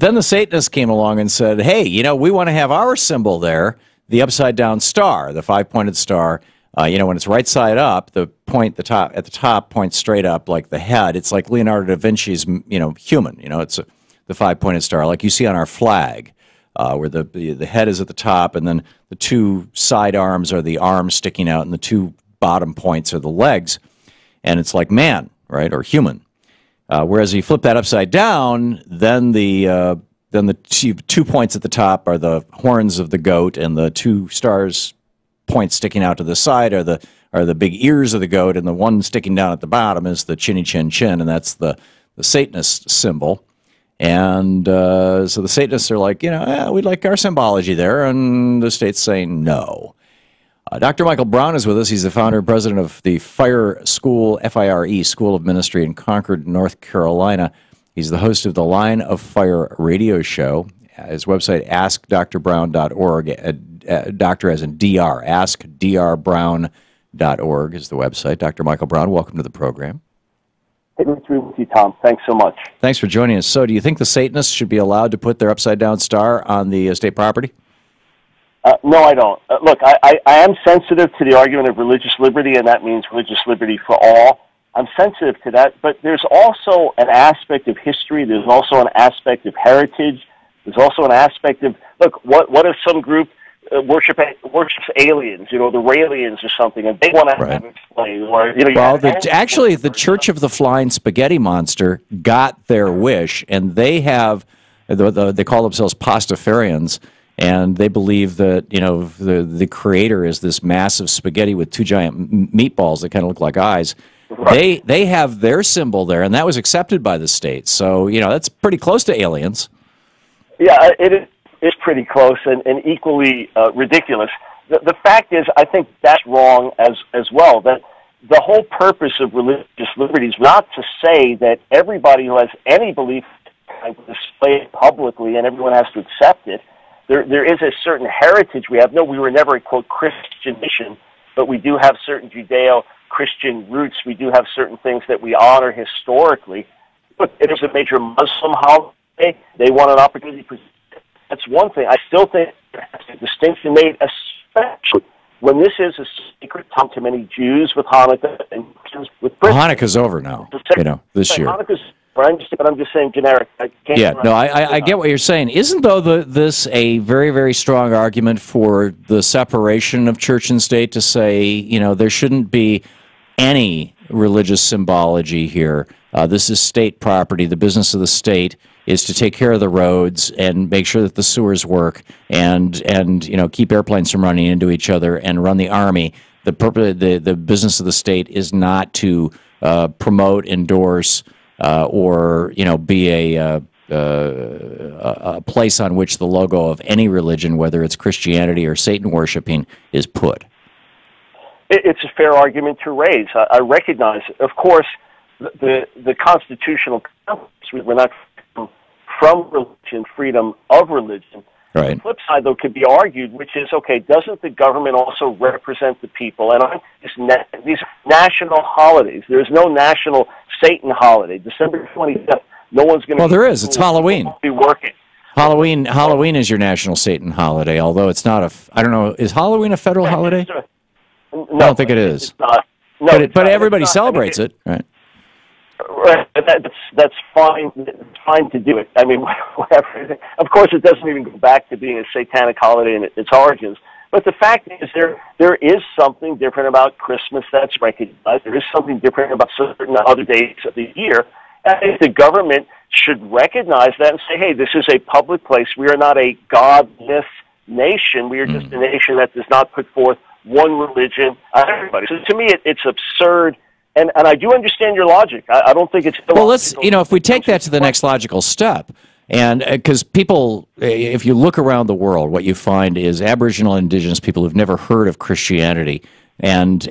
then the Satanists came along and said, hey, you know, we want to have our symbol there, the upside-down star, the five-pointed star. You know, when it's right side up, the point at the top points straight up like the head. It's like Leonardo da Vinci's, you know, human. You know, it's the five-pointed star, like you see on our flag, where the head is at the top, and then the two side arms are the arms sticking out, and the two bottom points are the legs, and it's like man, right, or human. Whereas if you flip that upside down, then the two points at the top are the horns of the goat, and the two stars points sticking out to the side are the big ears of the goat, and the one sticking down at the bottom is the chinny chin chin, and that's the Satanist symbol. And so the Satanists are like, you know, we'd like our symbology there, and the state's saying no. Dr. Michael Brown is with us. He's the founder and president of the Fire School, F-I-R-E, School of Ministry in Concord, North Carolina. He's the host of the Line of Fire radio show. His website, askdrbrown.org, doctor as in DR, askdrbrown.org is the website. Dr. Michael Brown, welcome to the program. Hey, nice to be with you, Tom. Thanks so much. Thanks for joining us. So do you think the Satanists should be allowed to put their upside-down star on the state property? No, I don't. Look, I am sensitive to the argument of religious liberty, and that means religious liberty for all. I'm sensitive to that, but there's also an aspect of history. There's also an aspect of heritage. There's also an aspect of, look, what if some group worships aliens, you know, the Raelians or something, and they want to have it explained? Or, you know, well, actually, the Church of the Flying Spaghetti Monster got their wish, and they have, they call themselves Pastafarians, and they believe that, you know, the creator is this massive spaghetti with two giant meatballs that kind of look like eyes. Right. They have their symbol there, and that was accepted by the state. So, you know, that's pretty close to aliens. Yeah, it is pretty close and equally ridiculous. The fact is, I think that's wrong as well. That the whole purpose of religious liberty is not to say that everybody who has any belief can display it publicly and everyone has to accept it. There is a certain heritage we have. No, we were never a, quote, Christian nation, but we do have certain Judeo-Christian roots. We do have certain things that we honor historically. But it is a major Muslim holiday. They want an opportunity to present. That's one thing. I still think there has to be a distinction made, especially when this is a sacred time to many Jews with Hanukkah and Christians with Christmas. Hanukkah's over now, you know, this year. Hanukkah's but I'm just saying generic. I get what you're saying. Isn't, though, this a very, very strong argument for the separation of church and state, to say, you know, there shouldn't be any religious symbology here? This is state property. The business of the state is to take care of the roads and make sure that the sewers work and you know, keep airplanes from running into each other and run the army. The business of the state is not to promote, endorse, or, you know, be a place on which the logo of any religion, whether it's Christianity or Satan worshiping, is put. It's a fair argument to raise. I recognize, of course, the constitutional concepts. We're not from religion, freedom of religion. Right. The flip side, though, could be argued, which is, okay, doesn't the government also represent the people? And these national holidays. There's no national Satan holiday. December 25th, no one's going to... Well, there is. It's Halloween. Be working. Halloween is your national Satan holiday, although it's not a... I don't know. Is Halloween a federal holiday? No, I don't think it is. It's not. No, but everybody celebrates it, right? Right, that's fine. It's fine to do it. I mean, whatever. Of course, it doesn't even go back to being a satanic holiday in its origins. But the fact is, there is something different about Christmas that's recognized. There is something different about certain other days of the year. I think the government should recognize that and say, hey, this is a public place. We are not a godless nation. We are just a nation that does not put forth one religion on everybody. So to me, it's absurd. And I do understand your logic. I don't think it's... Well, let's, you know, if we take that to the next logical step, and because people, if you look around the world, what you find is Aboriginal and Indigenous people who've never heard of Christianity, and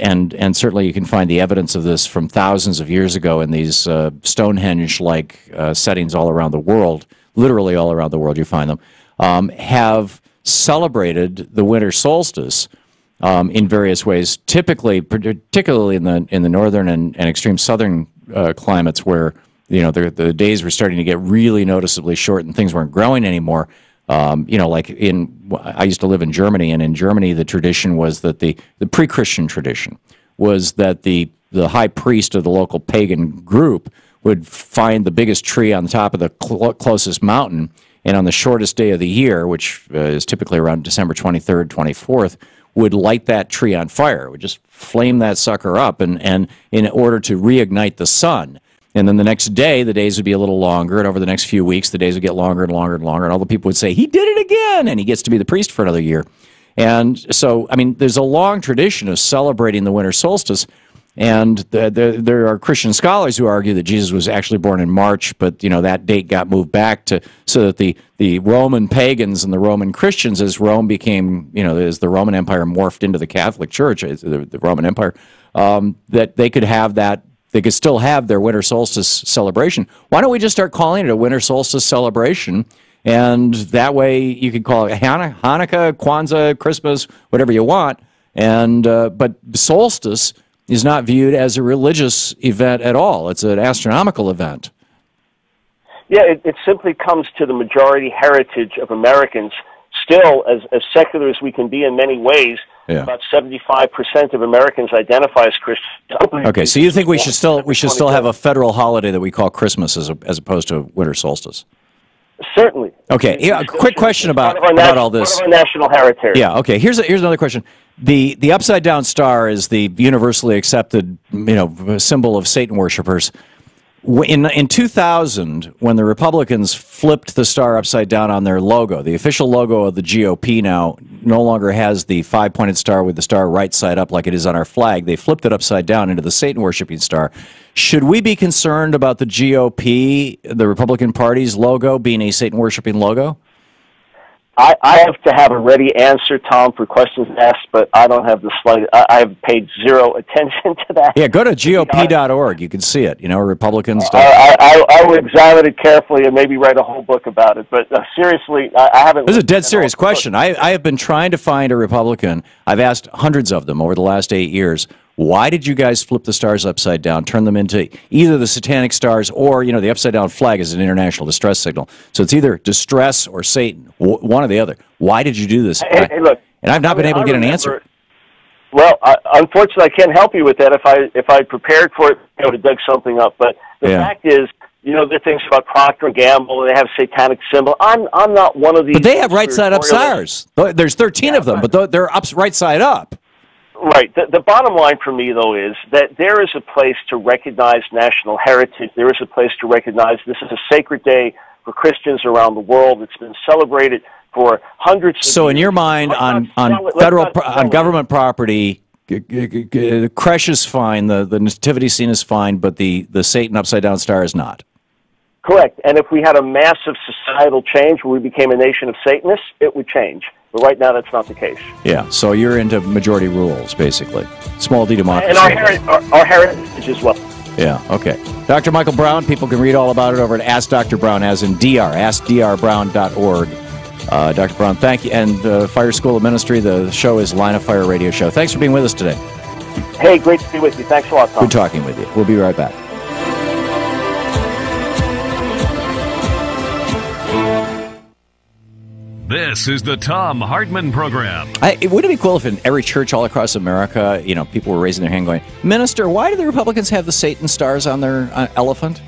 certainly you can find the evidence of this from thousands of years ago in these Stonehenge-like settings all around the world, literally all around the world you find them, have celebrated the winter solstice in various ways, particularly in the northern and extreme southern climates where the days were starting to get really noticeably short and things weren't growing anymore. Like I used to live in Germany, and in Germany the tradition was that the pre-Christian tradition was that the high priest of the local pagan group would find the biggest tree on the top of the closest mountain, and on the shortest day of the year, which is typically around December 23rd, 24th, would light that tree on fire. It would just flame that sucker up, and in order to reignite the sun. And then the next day, the days would be a little longer, and over the next few weeks, the days would get longer and longer and longer, and all the people would say, he did it again, and he gets to be the priest for another year. And so, I mean, there's a long tradition of celebrating the winter solstice, and there are Christian scholars who argue that Jesus was actually born in March, but, that date got moved back so that the Roman pagans and the Roman Christians, as Rome became, as the Roman Empire morphed into the Catholic Church, the Roman Empire, that they could have that. They could still have their winter solstice celebration. Why don't we just start calling it a winter solstice celebration? And that way you could call it Hanukkah, Kwanzaa, Christmas, whatever you want. And but solstice is not viewed as a religious event at all. It's an astronomical event. Yeah, it simply comes to the majority heritage of Americans. Still, as secular as we can be in many ways, about 75% of Americans identify as Christians. Okay, so you think we should still have a federal holiday that we call Christmas as opposed to winter solstice? Certainly. Okay, a quick question about all this. Part of our national heritage. Yeah. Okay. Here's another question. The upside down star is the universally accepted symbol of Satan worshipers. In 2000, when the Republicans flipped the star upside down on their logo, the official logo of the GOP now no longer has the five-pointed star with the star right side up like it is on our flag. They flipped it upside down into the Satan-worshiping star. Should we be concerned about the GOP, the Republican Party's logo, being a Satan-worshiping logo? I have to have a ready answer, Tom, for questions asked, but I don't have the slightest. I have paid zero attention to that. Yeah, go to GOP.org. You can see it. Republicans. I will examine it carefully and maybe write a whole book about it. But seriously, I haven't. This is a dead serious question. I have been trying to find a Republican. I've asked hundreds of them over the last 8 years. Why did you guys flip the stars upside down, turn them into either the satanic stars or, the upside-down flag is an international distress signal. So it's either distress or Satan, one or the other. Why did you do this? Hey, look, and I've not been able to get an answer. Well, unfortunately, I can't help you with that. If I prepared for it, I would have dug something up. But the fact is, there are things about Procter & Gamble, and they have satanic symbol. I'm not one of these. But they have right-side-up stars. There's 13 of them, but they're right-side up. Right. The bottom line for me, though, is that there is a place to recognize national heritage. There is a place to recognize this is a sacred day for Christians around the world. It's been celebrated for hundreds of years. So in your mind, on government property, the creche is fine, the nativity scene is fine, but the Satan upside-down star is not? Correct. And if we had a massive societal change where we became a nation of Satanists, it would change. But right now, that's not the case. Yeah, so you're into majority rules, basically. Small d democracy. And our heritage as well. Yeah, okay. Dr. Michael Brown, people can read all about it over at Ask Dr. Brown, as in DR, askdrbrown.org. Dr. Brown, thank you. And Fire School of Ministry, the show is Line of Fire Radio Show. Thanks for being with us today. Hey, great to be with you. Thanks a lot, Tom. Good talking with you. We'll be right back. This is the Thom Hartman Program. Wouldn't it be cool if in every church all across America, people were raising their hand going, Minister, why do the Republicans have the Satan stars on their elephant?